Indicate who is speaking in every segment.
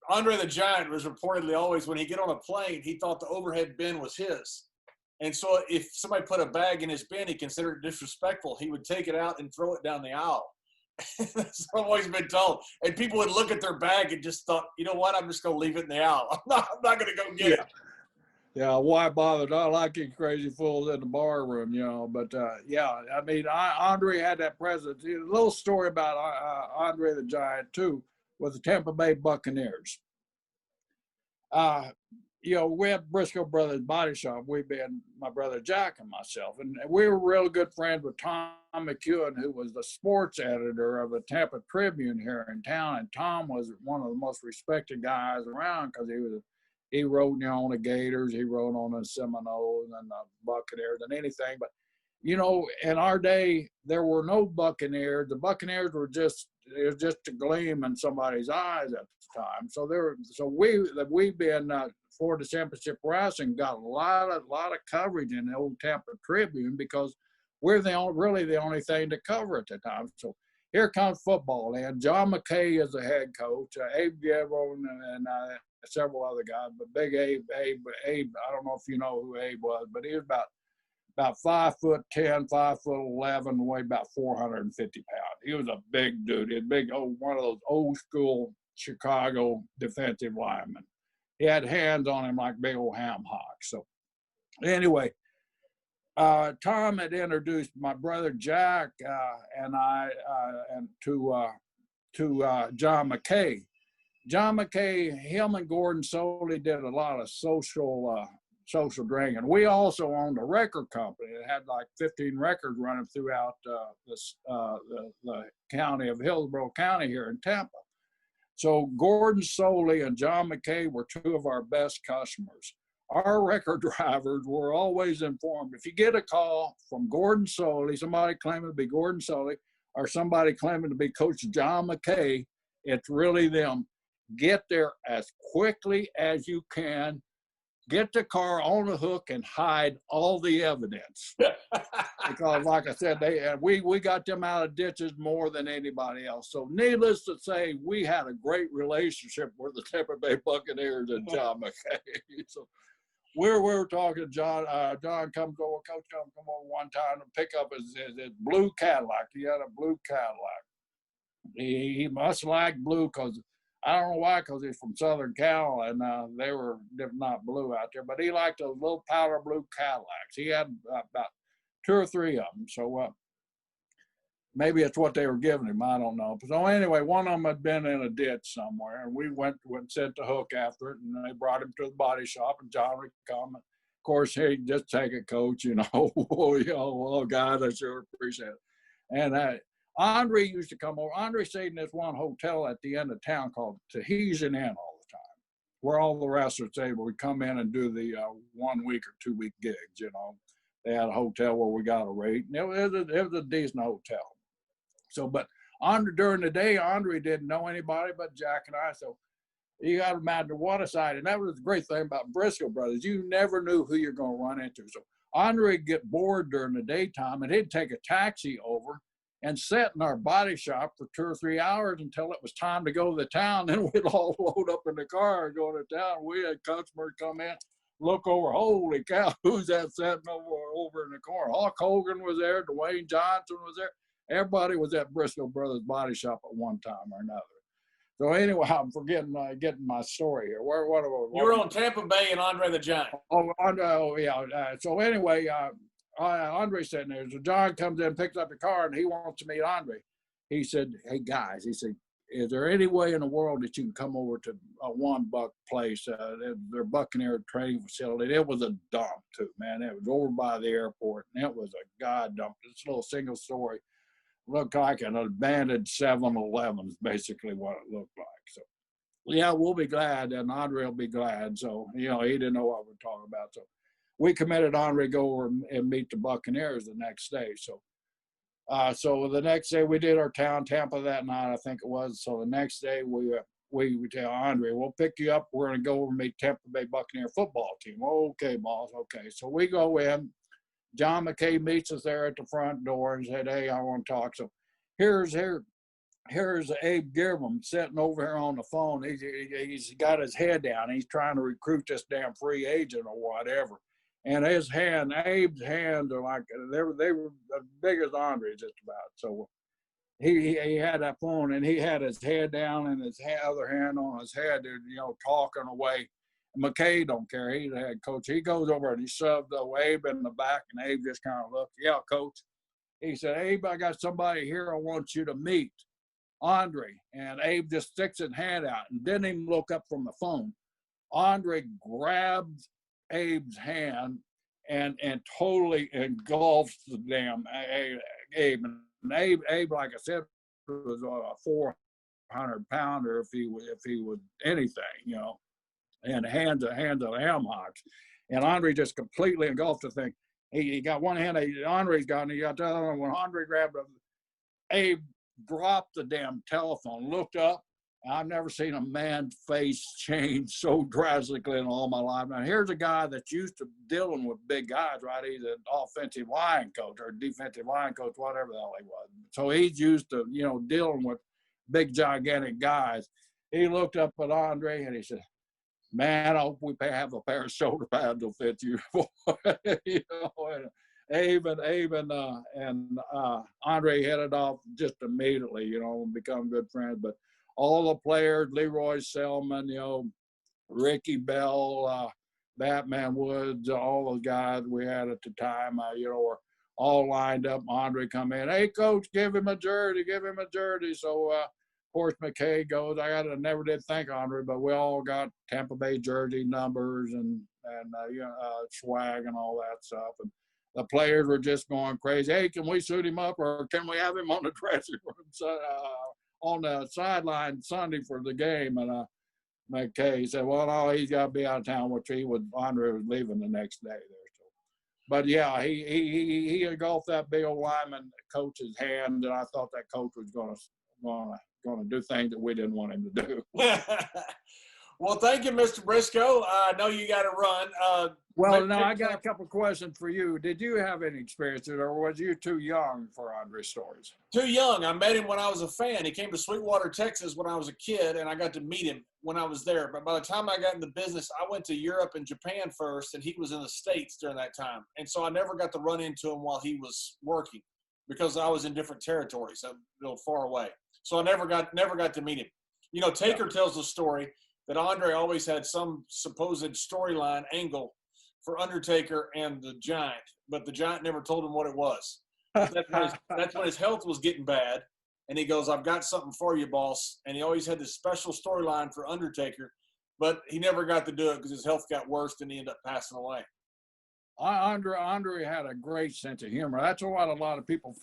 Speaker 1: Andre the Giant was reportedly always, when he get on a plane, he thought the overhead bin was his. And so if somebody put a bag in his bin, he considered it disrespectful. He would take it out and throw it down the aisle. That's what I've always been told. And people would look at their bag and just thought, you know what, I'm just going to leave it in the aisle. I'm not going to go get it.
Speaker 2: Yeah, why bother? Not like you crazy fools in the bar room, But, yeah, I mean, Andre had that presence. A little story about Andre the Giant, too, with the Tampa Bay Buccaneers. We had Brisco Brothers Body Shop. We being my brother Jack and myself. And we were real good friends with Tom McKeown, who was the sports editor of the Tampa Tribune here in town. And Tom was one of the most respected guys around because he wrote on the Gators, he wrote on the Seminoles and the Buccaneers and anything. But, in our day, there were no Buccaneers. The Buccaneers were just a gleam in somebody's eyes at the time. So we've been for the championship wrestling got a lot of coverage in the old Tampa Tribune because we're really the only thing to cover at the time. So here comes football, and John McKay is the head coach, Abe Gavril and several other guys, but Big Abe, I don't know if you know who Abe was, but he was about 5'10", 5'11", weighed about 450 pounds. He was a big dude. He was one of those old school Chicago defensive linemen. He had hands on him like big old ham hocks. So anyway, Tom had introduced my brother Jack and I to John McKay. John McKay, him and Gordon Solie did a lot of social drinking. We also owned a record company. It had like 15 records running throughout the county of Hillsborough County here in Tampa. So Gordon Solie and John McKay were two of our best customers. Our record drivers were always informed. If you get a call from Gordon Solie, somebody claiming to be Gordon Solie, or somebody claiming to be Coach John McKay, it's really them. Get there as quickly as you can. Get the car on the hook and hide all the evidence. Because, like I said, we got them out of ditches more than anybody else. So, needless to say, we had a great relationship with the Tampa Bay Buccaneers and John McKay. So, we were talking to John. John comes over, Coach come over one time to pick up his blue Cadillac. He had a blue Cadillac. He must like blue because I don't know why, because he's from Southern Cal, and they were not blue out there. But he liked those little powder blue Cadillacs. He had about 2 or 3 of them. So maybe it's what they were giving him. I don't know. So anyway, one of them had been in a ditch somewhere, and we went and sent the hook after it, and they brought him to the body shop, and John would come. Of course, he'd just take it, Coach, oh, God, I sure appreciate it. And Andre used to come over. Andre stayed in this one hotel at the end of town called Tahitian Inn all the time, where all the wrestlers stayed. Would come in and do the 1 week or 2 week gigs. They had a hotel where we got a rate, and it was a decent hotel. So, but during the day, Andre didn't know anybody but Jack and I. So you got to imagine what a sight. And that was the great thing about Brisco Brothers. You never knew who you're going to run into. So Andre would get bored during the daytime, and he'd take a taxi over and sit in our body shop for 2 or 3 hours until it was time to go to the town. Then we'd all load up in the car and go to town. We had customers come in, look over, holy cow, who's that sitting over in the corner? Hulk Hogan was there, Dwayne Johnson was there. Everybody was at Brisco Brothers Body Shop at one time or another. So anyway, I'm forgetting getting my story here. What
Speaker 1: you were on Tampa Bay and Andre the Giant.
Speaker 2: Yeah. So anyway, Andre's sitting there. So John comes in, picks up the car, and he wants to meet Andre. He said, "Hey guys," he said, "is there any way in the world that you can come over to a One Buck place, their Buccaneer training facility?" It was a dump too, man. It was over by the airport, and it was a god dump. This little single story. Looked like an abandoned 7-Eleven is basically what it looked like. So, yeah, we'll be glad, and Andre will be glad. So, he didn't know what we're talking about. So, we committed Andre to go over and meet the Buccaneers the next day. So, so the next day we did our town, Tampa, that night, I think it was. So the next day we tell Andre, we'll pick you up. We're going to go over and meet Tampa Bay Buccaneer football team. Okay, boss. Okay. So we go in. John McKay meets us there at the front door and said, "Hey, I want to talk." So here here's Abe Gibbon sitting over here on the phone. He's got his head down. He's trying to recruit this damn free agent or whatever. And Abe's hands are like, they were as big as Andre just about. So he had that phone, and he had his head down and his other hand on his head, talking away. McKay don't care. He's the head coach. He goes over and he shoved Abe in the back, and Abe just kind of looked, yeah, coach. He said, Abe, I got somebody here I want you to meet, Andre. And Abe just sticks his hand out and didn't even look up from the phone. Andre grabbed Abe's hand and totally engulfs the damn Abe. And Abe, like I said, was a 400-pounder if he was anything, and hands of ham hocks. And Andre just completely engulfed the thing. He got one hand, Andre's got, and he got the other one. When Andre grabbed him, Abe dropped the damn telephone, looked up. I've never seen a man's face change so drastically in all my life. Now, here's a guy that's used to dealing with big guys, right? He's an offensive line coach or defensive line coach, whatever the hell he was. So he's used to, dealing with big, gigantic guys. He looked up at Andre and he said, man, I hope we have a pair of shoulder pads that'll fit you. And Abe and Andre headed off just immediately, and become good friends. But all the players, Leroy Selman, Ricky Bell, Batman Woods, all those guys we had at the time, were all lined up. Andre come in, hey, coach, give him a jersey. So, of course, McKay goes, I never did thank Andre, but we all got Tampa Bay jersey numbers and swag and all that stuff. And the players were just going crazy. Hey, can we suit him up, or can we have him on the dressing room on the sideline Sunday for the game? And McKay said, well, no, he's got to be out of town, which Andre was leaving the next day there. So, but yeah, he engulfed that big old lineman coach's hand, and I thought that coach was going to do things that we didn't want him to do.
Speaker 1: Well, thank you, Mr. Brisco. I know you got to run.
Speaker 2: I got a couple questions for you. Did you have any experiences, or was you too young for Andre's stories?
Speaker 1: Too young. I met him when I was a fan. He came to Sweetwater, Texas when I was a kid, and I got to meet him when I was there. But by the time I got in the business, I went to Europe and Japan first, and he was in the States during that time. And so I never got to run into him while he was working because I was in different territories, far away. So I never got to meet him. Taker tells the story that Andre always had some supposed storyline angle for Undertaker and the Giant, but the Giant never told him what it was. That's when his health was getting bad, and he goes, I've got something for you, boss. And he always had this special storyline for Undertaker, but he never got to do it because his health got worse and he ended up passing away.
Speaker 2: Andre had a great sense of humor. That's what a lot of people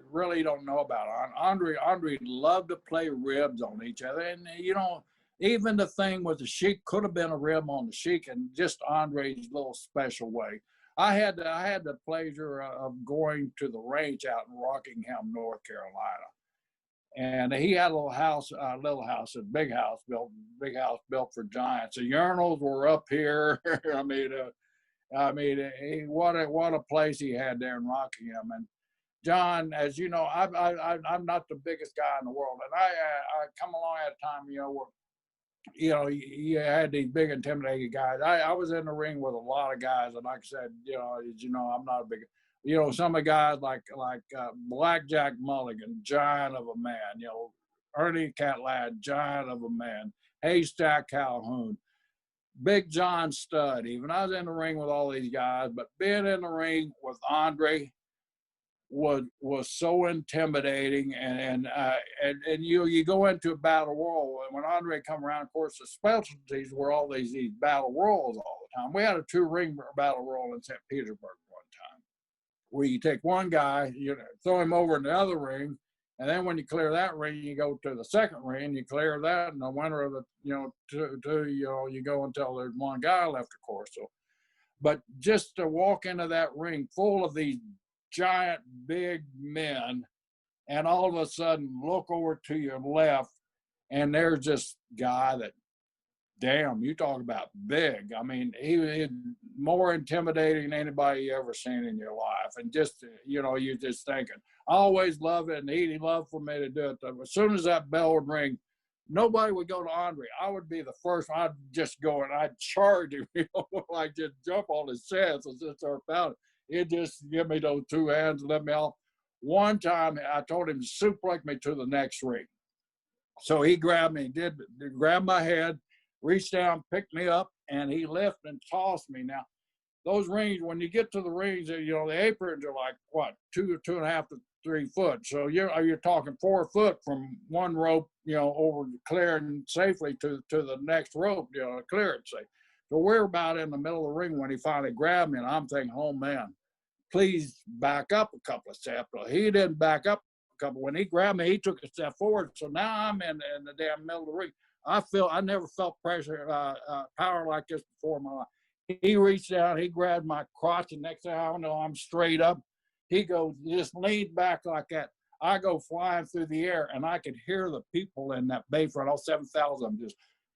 Speaker 2: really don't know about. Andre loved to play ribs on each other, and even the thing with the Sheik could have been a rib on the Sheik, and just Andre's little special way. I had the pleasure of going to the ranch out in Rockingham, North Carolina, and he had a a big house built for Giants. The urinals were up here. What a place he had there in Rockingham. And John, as you know, I'm not the biggest guy in the world, and I come along at a time, where you had these big intimidating guys. I was in the ring with a lot of guys, and like I said, I'm not a big, some of the guys like Blackjack Mulligan, giant of a man, Ernie Catlett, giant of a man, Haystack Calhoun, Big John Studd. Even I was in the ring with all these guys, but being in the ring with Andre was so intimidating, and you go into a battle royal, and when Andre come around, of course, the specialties were all these battle royals all the time. We had a 2-ring battle royal in St. Petersburg one time, where you take one guy, throw him over in the other ring, and then when you clear that ring, you go to the second ring, you clear that, and the winner of the you go until there's one guy left, of course. So, but just to walk into that ring full of these giant big men, and all of a sudden look over to your left, and there's this guy damn, you talk about big. I mean, he more intimidating than anybody you ever seen in your life. And just, you're just thinking, I always loved it, and he'd love for me to do it. As soon as that bell would ring, nobody would go to Andre. I would be the first one. I'd just go and I'd charge him, like just jump on his chest and just start pounding. He'd just give me those two hands and let me off. One time, I told him to suplex me to the next ring. So he grabbed me, did grab my head, reached down, picked me up, and he lifted and tossed me. Now, those rings, when you get to the rings, the aprons are like, what, 2.5 to 3 foot. So you're talking 4 foot from one rope, over clearing safely to the next rope, clearance safe. So we're about in the middle of the ring when he finally grabbed me, and I'm thinking, oh, man, please back up a couple of steps. Well, he didn't back up a couple. When he grabbed me, he took a step forward. So now I'm in the damn middle of the ring. I never felt pressure, power like this before in my life. He reached down, he grabbed my crotch, and next thing I know, I'm straight up. He goes, just leaned back like that. I go flying through the air, and I could hear the people in that Bayfront, all 7,000 of them,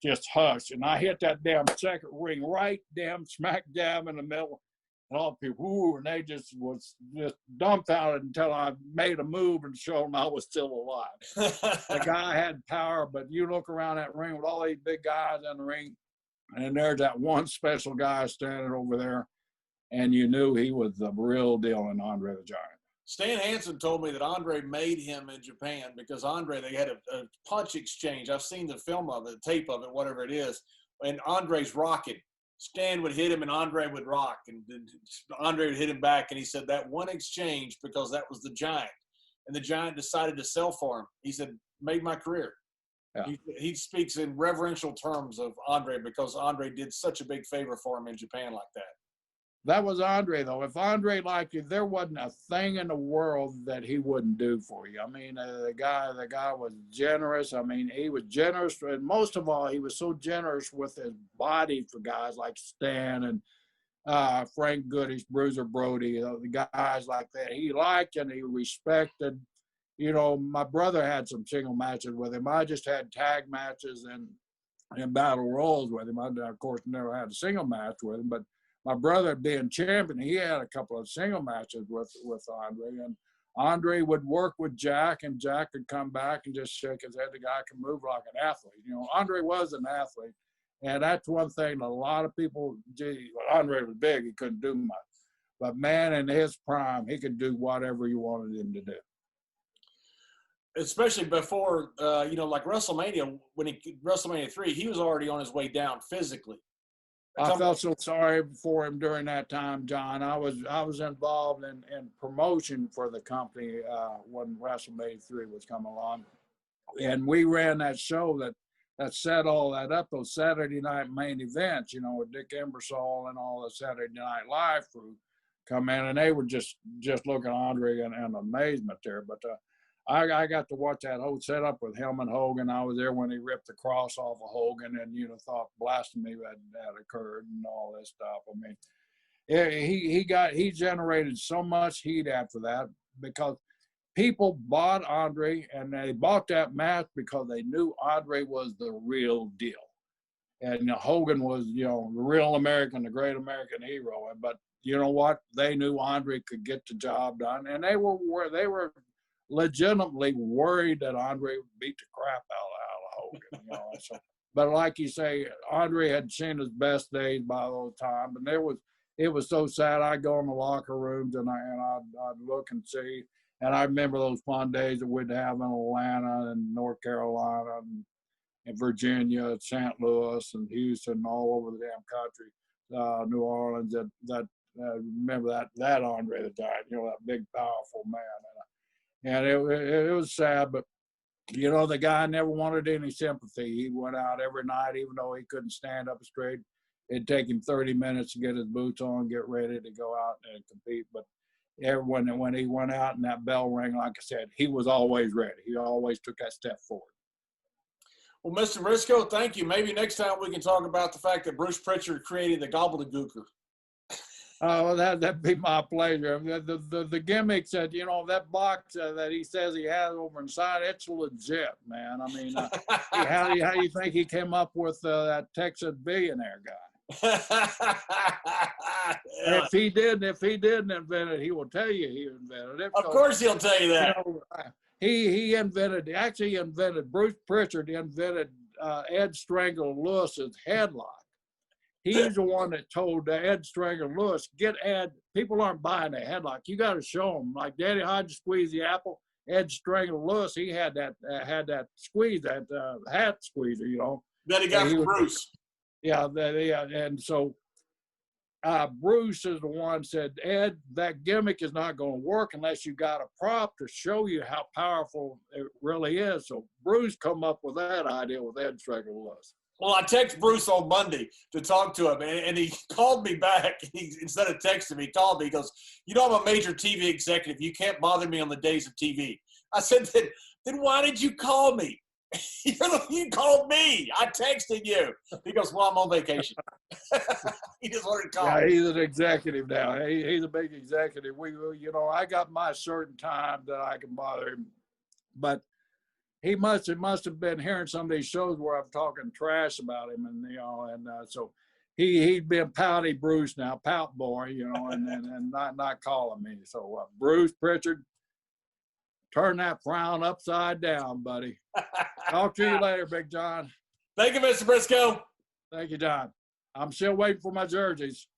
Speaker 2: just hush. And I hit that damn second ring right damn smack dab in the middle. And all the people, ooh, and they just was just dumbfounded until I made a move and showed them I was still alive. The guy had power, but you look around that ring with all these big guys in the ring, and there's that one special guy standing over there, and you knew he was the real deal in Andre the Giant.
Speaker 1: Stan Hansen told me that Andre made him in Japan because Andre, they had a punch exchange. I've seen the film of it, the tape of it, whatever it is, and Andre's rocking. Stan would hit him and Andre would rock, and Andre would hit him back. And he said that one exchange, because that was the Giant, and the Giant decided to sell for him. He said, made my career. Yeah. He speaks in reverential terms of Andre because Andre did such a big favor for him in Japan like that.
Speaker 2: That was Andre, though. If Andre liked you, there wasn't a thing in the world that he wouldn't do for you. I mean, the guy was generous. I mean, he was generous, and most of all, he was so generous with his body for guys like Stan and Frank Goodish, Bruiser Brody, the guys like that. He liked and he respected. My brother had some single matches with him. I just had tag matches and battle royals with him. I, of course, never had a single match with him, but my brother being champion, he had a couple of single matches with Andre, and Andre would work with Jack, and Jack could come back and just shake his head. The guy can move like an athlete. Andre was an athlete, and that's one thing that a lot of people, Andre was big, he couldn't do much. But man, in his prime, he could do whatever you wanted him to do.
Speaker 1: Especially before, like WrestleMania, WrestleMania 3, he was already on his way down physically.
Speaker 2: I felt so sorry for him during that time, John. I was involved in promotion for the company when WrestleMania 3 was coming along. And we ran that show that set all that up, those Saturday night main events, with Dick Ebersol and all the Saturday Night Live crew come in, and they were just looking at Andre in amazement there. But I got to watch that whole setup with him and Hogan. I was there when he ripped the cross off of Hogan, and thought blasphemy had occurred and all this stuff. I mean, he generated so much heat after that because people bought Andre, and they bought that match because they knew Andre was the real deal, and Hogan was the real American, the great American hero. But you know what? They knew Andre could get the job done, and they were legitimately worried that Andre would beat the crap out of Hogan. So, but like you say, Andre had seen his best days by those times, and it was so sad. I'd go in the locker rooms and I'd look and see, and I remember those fun days that we'd have in Atlanta and North Carolina and Virginia, St. Louis and Houston, all over the damn country, New Orleans. Remember that Andre the Giant, that big powerful man. And it was sad, but, the guy never wanted any sympathy. He went out every night, even though he couldn't stand up straight. It'd take him 30 minutes to get his boots on, get ready to go out and compete. But when he went out and that bell rang, like I said, he was always ready. He always took that step forward.
Speaker 1: Well, Mr. Brisco, thank you. Maybe next time we can talk about the fact that Bruce Pritchard created the gobbledygooker.
Speaker 2: Oh, that'd be my pleasure. The gimmicks that, you know, that box that he says he has over inside, it's legit, man. I mean, how do you think he came up with that Texas billionaire guy?
Speaker 1: Yeah.
Speaker 2: If he didn't invent it, he will tell you he invented it.
Speaker 1: Of course he'll tell you that.
Speaker 2: You know, he invented Bruce Pritchard invented Ed Strangle Lewis's headlock. He's the one that told Ed Strangle Lewis, get Ed. People aren't buying a headlock. You got to show them. Like Daddy Hodges squeeze the apple. Ed Strangle Lewis, he had that squeeze, that hat squeezer, you know.
Speaker 1: That he got from Bruce.
Speaker 2: Yeah, and so Bruce is the one said, Ed, that gimmick is not going to work unless you got a prop to show you how powerful it really is. So Bruce come up with that idea with Ed Strangle Lewis.
Speaker 1: Well, I texted Bruce on Monday to talk to him, and he called me back. Instead of texting me, he called me. He goes, you know, I'm a major TV executive. You can't bother me on the days of TV. I said, then why did you call me? You called me. I texted you. He goes, well, I'm on vacation. He just wanted to call me.
Speaker 2: Yeah, he's an executive now. He's a big executive. You know, I got my certain time that I can bother him, but he must have been hearing some of these shows where I'm talking trash about him, and you know, and so he'd been pouty Bruce now, pout boy, you know, and not calling me. So Bruce Pritchard, turn that frown upside down, buddy. Talk to you later, Big John.
Speaker 1: Thank you, Mr. Brisco.
Speaker 2: Thank you, John. I'm still waiting for my jerseys.